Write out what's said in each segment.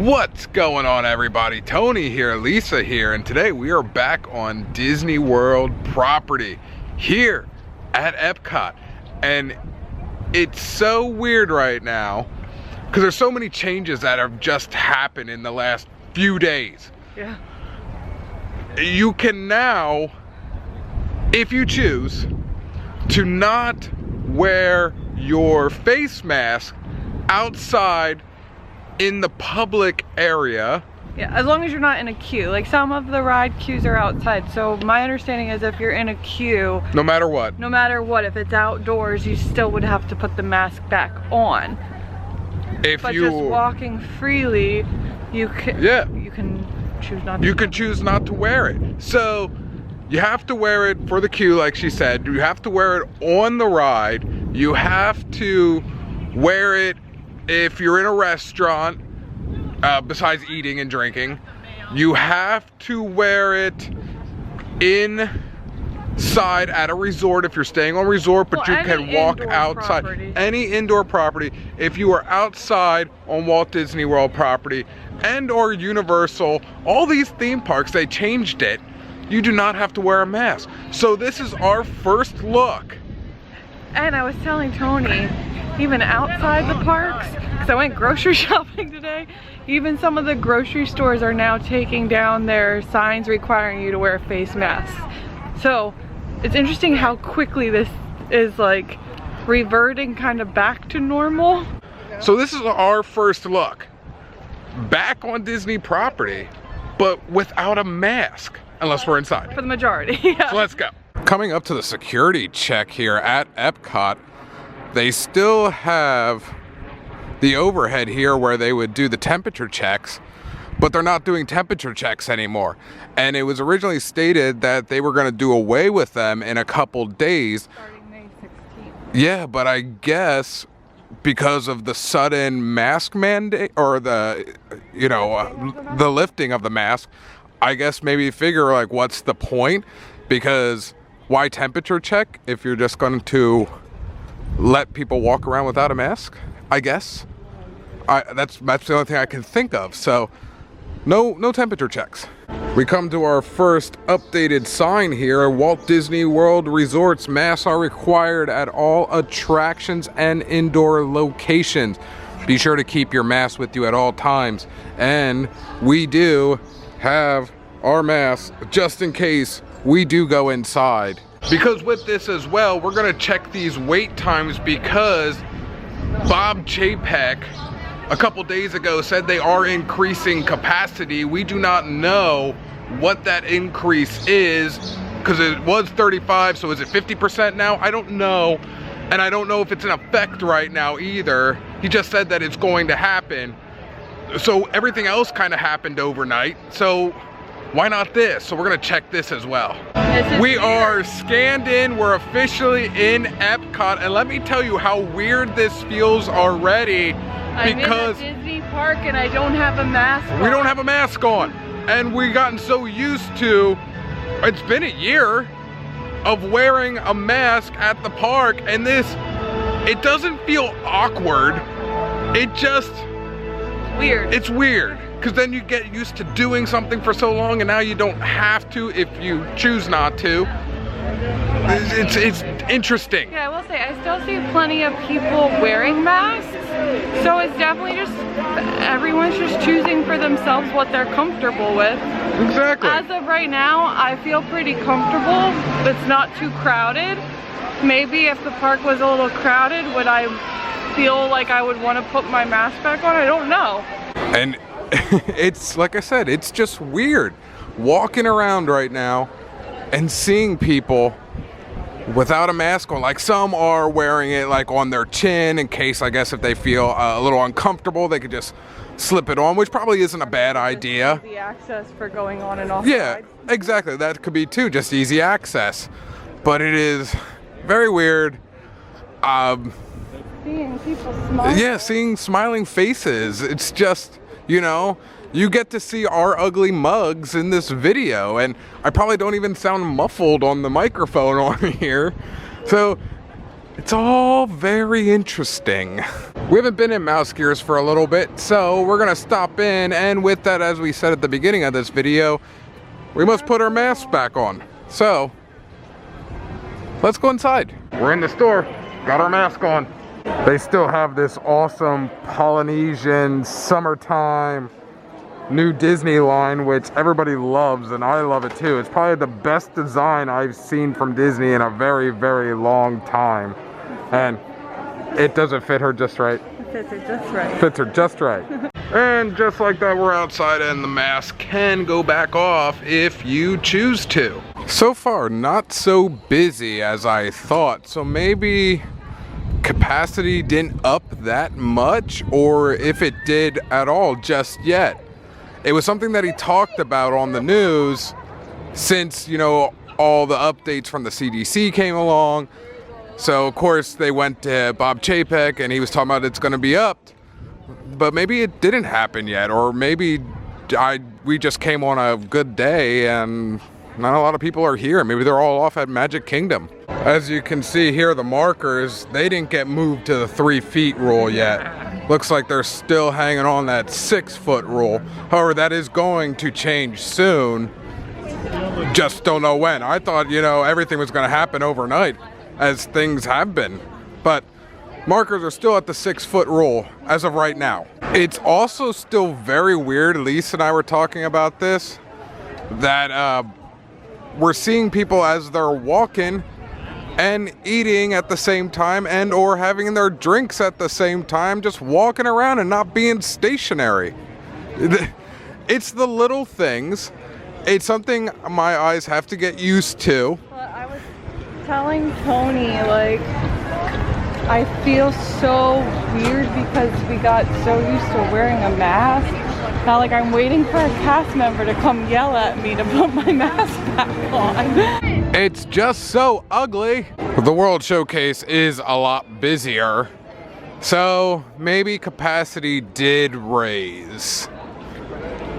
What's going on, everybody? Tony here, Lisa here, and today we are back on Disney World property here at Epcot. And it's so weird right now because there's so many changes that have just happened in the last few days. Yeah. You can now, if you choose, to not wear your face mask outside in the public area. Yeah, as long as you're not in a queue. Like some of the ride queues are outside. So my understanding is if you're in a queue, no matter what, if it's outdoors, you still would have to put the mask back on. But just walking freely, you can choose not to. You can choose not to wear it. So you have to wear it for the queue, like she said. You have to wear it on the ride. You have to wear it if you're in a restaurant, besides eating and drinking. You have to wear it inside at a resort if you're staying on resort, but you can walk outside. Any indoor property. If you are outside on Walt Disney World property and or Universal, all these theme parks, they changed it. You do not have to wear a mask. So this is our first look. And I was telling Tony, even outside the parks, because I went grocery shopping today, even some of the grocery stores are now taking down their signs requiring you to wear a face mask. So it's interesting how quickly this is like reverting kind of back to normal. So this is our first look back on Disney property, but without a mask, unless we're inside. For the majority, yeah. So let's go. Coming up to the security check here at Epcot, they still have the overhead here where they would do the temperature checks, but they're not doing temperature checks anymore. And it was originally stated that they were going to do away with them in a couple days. Starting May 16th. Yeah, but I guess because of the sudden mask mandate, or the, the lifting of the mask, I guess maybe figure like, what's the point? Because why temperature check if you're just going to let people walk around without a mask? I guess. That's the only thing I can think of. So no temperature checks. We come to our first updated sign here. Walt Disney World Resorts, masks are required at all attractions and indoor locations. Be sure to keep your mask with you at all times. And we do have our masks just in case we do go inside. Because with this as well, we're gonna check these wait times because Bob Chapek a couple days ago said they are increasing capacity. We do not know what that increase is because it was 35, so is it 50% now? I don't know, and I don't know if it's in effect right now either. He just said that it's going to happen. So everything else kind of happened overnight, so why not this? So we're gonna check this as well. We are scanned in, we're officially in Epcot, and let me tell you how weird this feels already because I'm in a Disney park and I don't have a mask on. We don't have a mask on, and we've gotten so used to, it's been a year of wearing a mask at the park, and it doesn't feel awkward, it just, weird. It's weird. Because then you get used to doing something for so long and now you don't have to if you choose not to. It's interesting. Yeah, I will say, I still see plenty of people wearing masks. So it's definitely just, everyone's just choosing for themselves what they're comfortable with. Exactly. As of right now, I feel pretty comfortable. It's not too crowded. Maybe if the park was a little crowded, would I feel like I would want to put my mask back on? I don't know. And it's like I said, it's just weird walking around right now and seeing people without a mask on. Like some are wearing it like on their chin in case, I guess, if they feel a little uncomfortable, they could just slip it on, which probably isn't a bad idea. Easy access for going on and off. Yeah, rides. exactly. That could be too, just easy access. But it is very weird. Seeing people smile. Yeah, seeing smiling faces. It's just, you get to see our ugly mugs in this video, and I probably don't even sound muffled on the microphone on here. So It's all very interesting. We haven't been in MASKLESS for a little bit, so we're gonna stop in, and with that, as we said at the beginning of this video, we must put our masks back on. So, let's go inside. We're in the store, got our mask on. They still have this awesome Polynesian summertime new Disney line, which everybody loves, and I love it too. It's probably the best design I've seen from Disney in a very, very long time. And it doesn't fit her just right. It fits her just right. Fits her just right. And just like that, we're outside and the mask can go back off if you choose to. So far, not so busy as I thought. So maybe capacity didn't up that much, or if it did at all just yet. It was something that he talked about on the news since, you know, all the updates from the CDC came along. So of course they went to Bob Chapek and he was talking about it's going to be upped, but maybe it didn't happen yet, or maybe we just came on a good day and not a lot of people are here. Maybe they're all off at Magic Kingdom. As you can see here, the markers, they didn't get moved to the 3 feet rule yet. Looks like they're still hanging on that 6 foot rule. However, that is going to change soon. Just don't know when. I thought, you know, everything was going to happen overnight, as things have been. But markers are still at the 6 foot rule as of right now. It's also still very weird, Lisa and I were talking about this, that we're seeing people as they're walking and eating at the same time, and or having their drinks at the same time, just walking around and not being stationary. It's the little things. It's something my eyes have to get used to. Well, I was telling Tony, like, I feel so weird because we got so used to wearing a mask. Now, like, I'm waiting for a cast member to come yell at me to put my mask back on. It's just so ugly. The World Showcase is a lot busier, so maybe capacity did raise.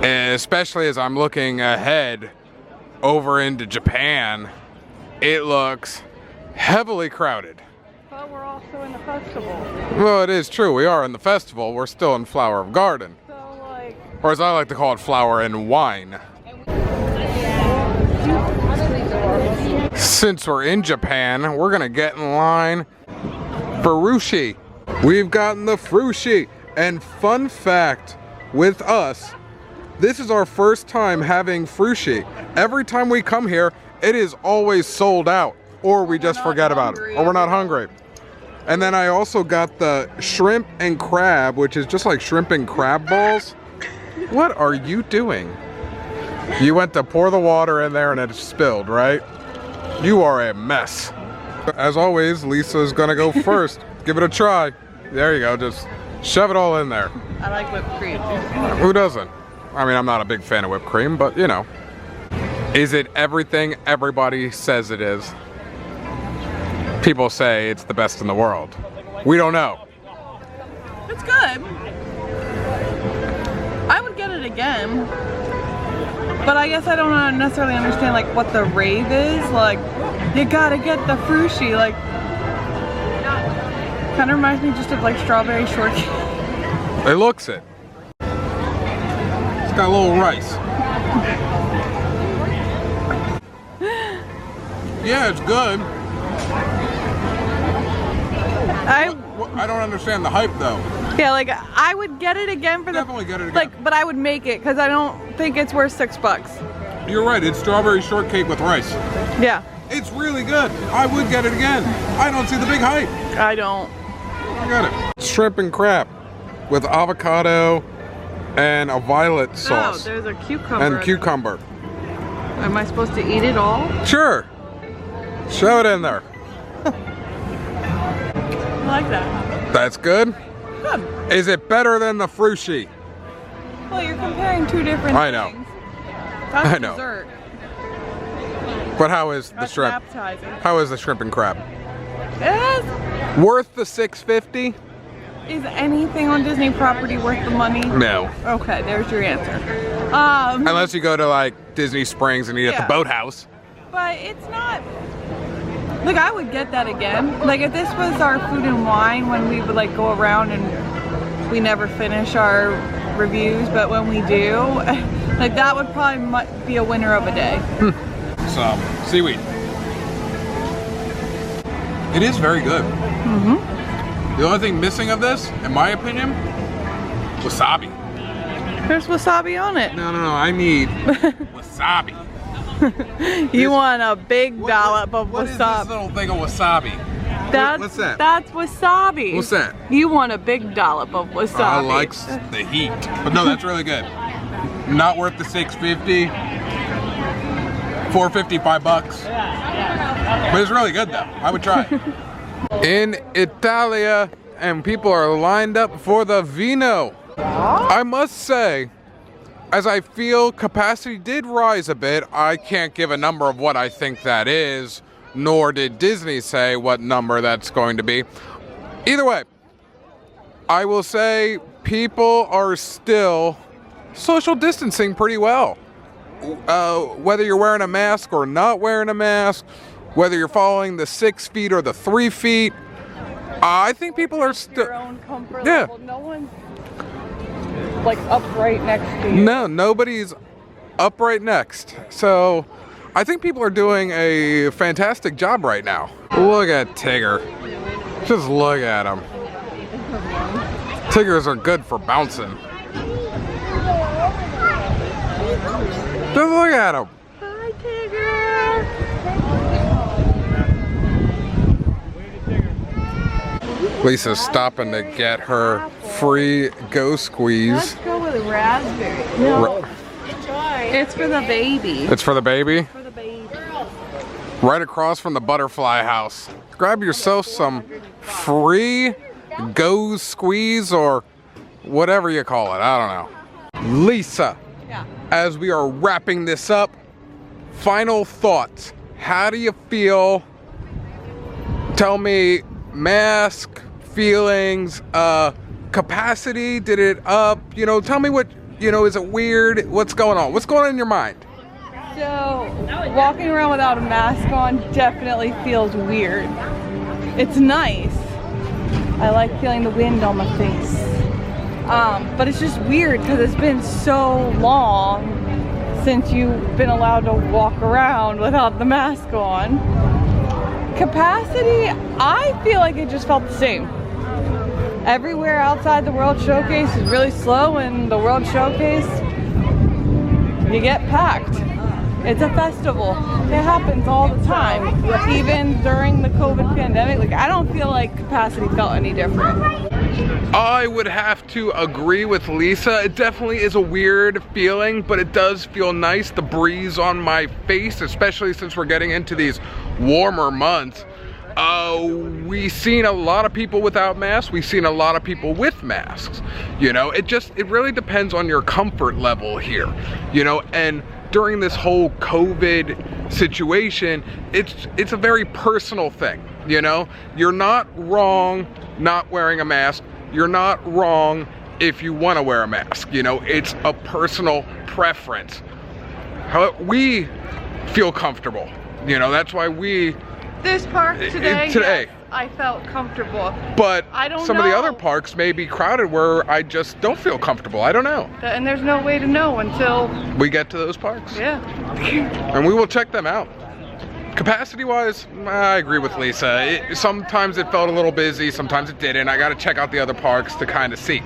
And especially as I'm looking ahead over into Japan, it looks heavily crowded. But we're also in the festival. Well, it is true, we are in the festival. We're still in Flower of Garden. So, like, or as I like to call it, Flower and Wine. Since we're in Japan, we're gonna get in line for Rushi. We've gotten the Frushi. And fun fact with us, this is our first time having Frushi. Every time we come here, it is always sold out, or we just forget about it, or we're not hungry. And then I also got the shrimp and crab, which is just like shrimp and crab balls. What are you doing? You went to pour the water in there and it spilled, right? You are a mess. As always, Lisa's gonna go first. Give it a try. There you go, just shove it all in there. I like whipped cream. Who doesn't? I mean, I'm not a big fan of whipped cream, but you know. Is it everything everybody says it is? People say it's the best in the world. We don't know. It's good. I would get it again. But I guess I don't necessarily understand, like, what the rave is. Like, you gotta get the Frushi. Like, kind of reminds me just of, like, strawberry shortcake. It looks it. It's got a little rice. Yeah, it's good. I don't understand the hype though. Yeah, like, I would get it again for Definitely get it again. Like, but I would make it because I don't think it's worth $6. You're right, it's strawberry shortcake with rice. Yeah. It's really good. I would get it again. I don't see the big hype. I don't. I got it. Shrimp and crab with avocado and a violet sauce. Oh, there's a cucumber. And cucumber. Am I supposed to eat it all? Sure. Shove it in there. I like that. That's good? Good. Is it better than the Frushi? Well, you're comparing two different I know. things. That's I know. dessert. But how is the That's shrimp? appetizer. How is the shrimp and crab? It is. Worth the $6.50? Is anything on Disney property worth the money? No. Okay, there's your answer. Unless you go to like Disney Springs and eat at the boathouse. But it's not. Like, I would get that again. Like, if this was our food and wine when we would like go around and we never finish our reviews, but when we do, like that would probably be a winner of a day. Some seaweed. It is very good. The only thing missing of this, in my opinion, wasabi. There's wasabi on it. No, I need wasabi. You want a big dollop of what is wasabi. this little thing of wasabi? What's that? That's wasabi. What's that? You want a big dollop of wasabi. I like the heat. But no, that's really good. Not worth the $6.50. $4.50, $5. But it's really good though. I would try it. In Italia, and people are lined up for the vino. I must say, as I feel capacity did rise a bit, I can't give a number of what I think that is, nor did Disney say what number that's going to be. Either way, I will say people are still social distancing pretty well. Whether you're wearing a mask or not wearing a mask, whether you're following the 6 feet or the 3 feet, I think people are still... Your own comfort level. No one's like upright next to you. No, nobody's upright next. So I think people are doing a fantastic job right now. Look at Tigger. Just look at him. Tiggers are good for bouncing. Just look at him. Hi, Tigger. Lisa's stopping to get her free Go Squeeze. Let's go with raspberry. No, it's for the baby. It's for the baby? For the baby. Right across from the butterfly house. Grab yourself some free Go Squeeze or whatever you call it. I don't know. Lisa, Yeah. as we are wrapping this up, final thoughts. How do you feel? Tell me, mask, feelings, capacity, did it up? You know, tell me what, you know, is it weird? What's going on? What's going on in your mind? So, walking around without a mask on definitely feels weird. It's nice. I like feeling the wind on my face. But it's just weird because it's been so long since you've been allowed to walk around without the mask on. Capacity, I feel like it just felt the same. Everywhere outside the World Showcase is really slow, and the World Showcase, you get packed. It's a festival. It happens all the time. Even during the COVID pandemic, like I don't feel like capacity felt any different. I would have to agree with Lisa. It definitely is a weird feeling, but it does feel nice. The breeze on my face, especially since we're getting into these warmer months. We've seen a lot of people without masks. We've seen a lot of people with masks. You know, it really depends on your comfort level here. You know, and during this whole COVID situation, it's a very personal thing. You know, you're not wrong not wearing a mask. You're not wrong if you want to wear a mask. You know, it's a personal preference. However, we feel comfortable. You know, that's why we... This park today, yes, I felt comfortable. But I don't some know. of the other parks may be crowded where I just don't feel comfortable. I don't know. And there's no way to know until... we get to those parks. Yeah. And we will check them out. Capacity-wise, I agree with Lisa. Sometimes it felt a little busy, sometimes it didn't. I got to check out the other parks to kind of see.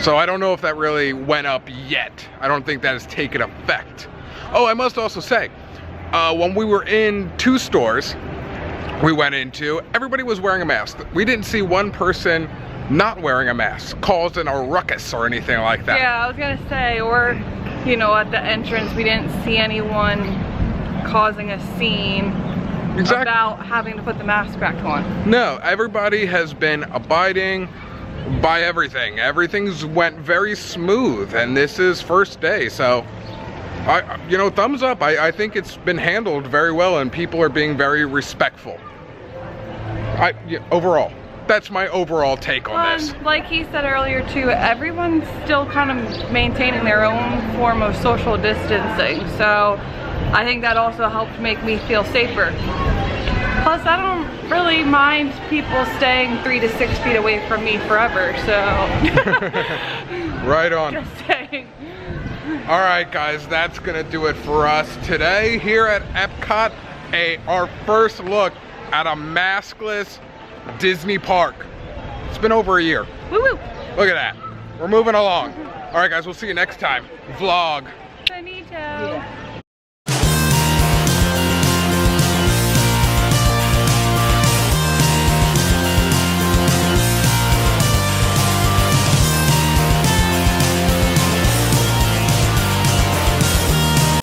So I don't know if that really went up yet. I don't think that has taken effect. Oh, I must also say, when we were in 2 stores we went into, everybody was wearing a mask. We didn't see one person not wearing a mask, causing a ruckus or anything like that. Yeah, I was gonna say, or, you know, at the entrance, we didn't see anyone causing a scene about having to put the mask back on. No, everybody has been abiding by everything. Everything's went very smooth, and this is first day, so you know, thumbs up. I think it's been handled very well, and people are being very respectful. Overall, that's my overall take on this. Like he said earlier too, everyone's still kind of maintaining their own form of social distancing, so I think that also helped make me feel safer. Plus, I don't really mind people staying 3 to 6 feet away from me forever, so. Right on. Just saying. All right, guys, that's gonna do it for us today here at Epcot. Our first look at a maskless Disney park. It's been over a year. Woo woo. Look at that. We're moving along. All right, guys, we'll see you next time. Vlog. Benito.